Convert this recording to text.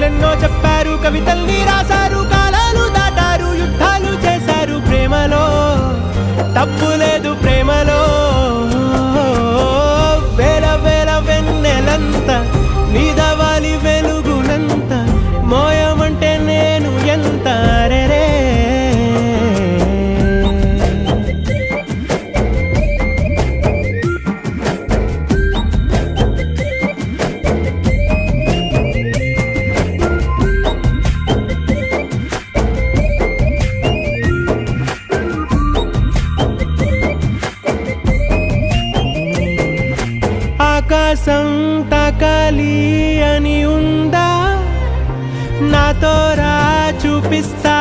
కథలెన్నో చెప్పారు, కవితల్ని రాశారు, కాలాలు దాటారు, యుద్ధాలు చేశారు. ప్రేమలో తప్పు లేదు, ప్రేమలో వేల వేల వెన్నెలంత నీదవాలి వెలుగునంత, మోయమంటే నేను ఎంత రే. ఆకాశం తాకాలి అని ఉందా, నాతో రా చూపిస్తా